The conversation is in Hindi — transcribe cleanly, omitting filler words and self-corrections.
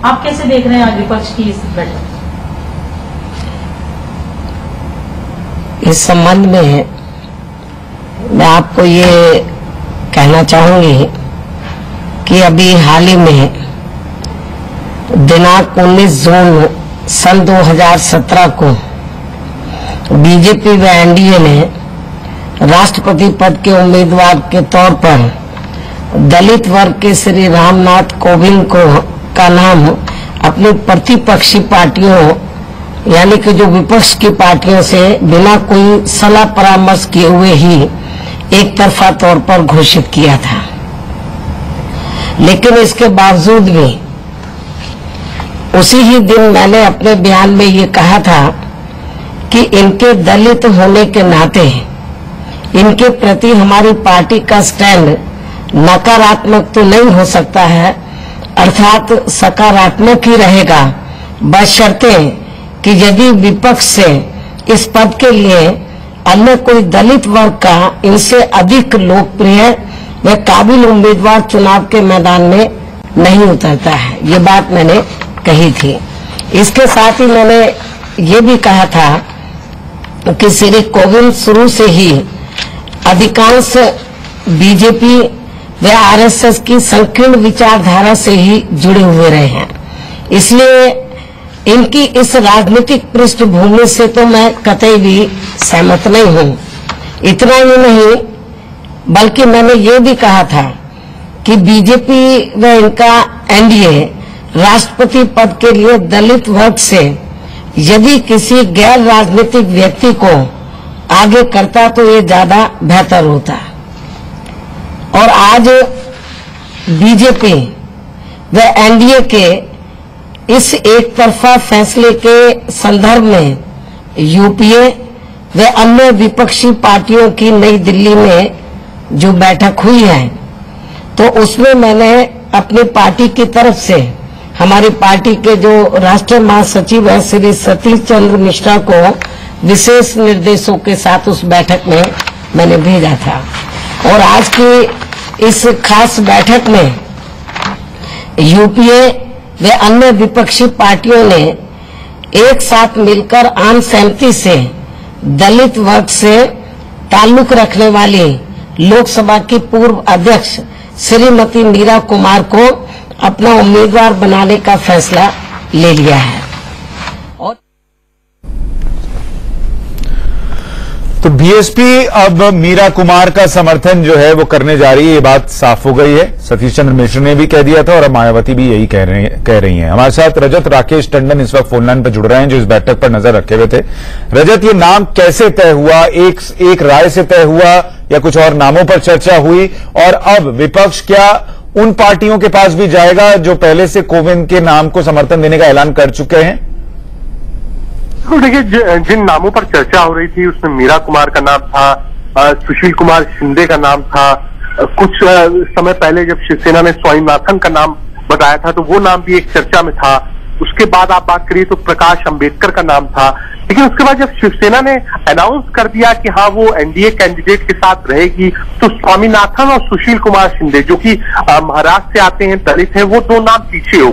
आप कैसे देख रहे हैं आज विपक्ष की इस बैठक? इस संबंध में मैं आपको ये कहना चाहूंगी कि अभी हाल ही में दिनांक 19 जून सन 2017 को बीजेपी व एनडीए ने राष्ट्रपति पद के उम्मीदवार के तौर पर दलित वर्ग के श्री रामनाथ कोविंद का नाम अपनी प्रतिपक्षी पार्टियों यानी कि जो विपक्ष की पार्टियों से बिना कोई सलाह परामर्श किए हुए ही एक तरफा तौर पर घोषित किया था। लेकिन इसके बावजूद भी उसी ही दिन मैंने अपने बयान में ये कहा था कि इनके दलित होने के नाते इनके प्रति हमारी पार्टी का स्टैंड नकारात्मक तो नहीं हो सकता है, अर्थात सकारात्मक ही रहेगा, बशर्ते कि यदि विपक्ष से इस पद के लिए अन्य कोई दलित वर्ग का इनसे अधिक लोकप्रिय व काबिल उम्मीदवार चुनाव के मैदान में नहीं उतरता है। ये बात मैंने कही थी। इसके साथ ही मैंने ये भी कहा था कि श्री कोविंद शुरू से ही अधिकांश बीजेपी व आरएसएस की संकीर्ण विचारधारा से ही जुड़े हुए रहे हैं, इसलिए इनकी इस राजनीतिक पृष्ठभूमि से तो मैं कतई भी सहमत नहीं हूं। इतना ही नहीं, बल्कि मैंने ये भी कहा था कि बीजेपी व इनका एनडीए राष्ट्रपति पद के लिए दलित वर्ग से यदि किसी गैर राजनीतिक व्यक्ति को आगे करता तो ये ज्यादा बेहतर होता। और आज बीजेपी व एनडीए के इस एक तरफा फैसले के संदर्भ में यूपीए व अन्य विपक्षी पार्टियों की नई दिल्ली में जो बैठक हुई है, तो उसमें मैंने अपनी पार्टी की तरफ से हमारी पार्टी के जो राष्ट्रीय महासचिव है श्री सतीश चंद्र मिश्रा को विशेष निर्देशों के साथ उस बैठक में मैंने भेजा था। और आज की इस खास बैठक में यूपीए व अन्य विपक्षी पार्टियों ने एक साथ मिलकर आम सहमति से दलित वर्ग से ताल्लुक रखने वाली लोकसभा की पूर्व अध्यक्ष श्रीमती मीरा कुमार को अपना उम्मीदवार बनाने का फैसला ले लिया है। और तो बीएसपी अब मीरा कुमार का समर्थन जो है वो करने जा रही है, ये बात साफ हो गई है। सतीश चंद्र मिश्र ने भी कह दिया था और अब मायावती भी यही कह रही हैं। हमारे साथ रजत राकेश टंडन इस वक्त फोनलाइन पर जुड़ रहे हैं, जो इस बैठक पर नजर रखे हुए थे। रजत, ये नाम कैसे तय हुआ? एक राय से तय हुआ या कुछ और नामों पर चर्चा हुई? और अब विपक्ष क्या उन पार्टियों के पास भी जाएगा जो पहले से कोविंद के नाम को समर्थन देने का ऐलान कर चुके हैं? तो देखिए, जिन नामों पर चर्चा हो रही थी उसमें मीरा कुमार का नाम था, सुशील कुमार शिंदे का नाम था, कुछ समय पहले जब शिवसेना ने स्वामीनाथन का नाम बताया था तो वो नाम भी एक चर्चा में था। उसके बाद आप बात करिए तो प्रकाश अंबेडकर का नाम था। लेकिन उसके बाद जब शिवसेना ने अनाउंस कर दिया कि हाँ वो एनडीए कैंडिडेट के साथ रहेगी, तो स्वामीनाथन और सुशील कुमार शिंदे जो कि महाराष्ट्र से आते हैं, दलित हैं, वो दो नाम पीछे हो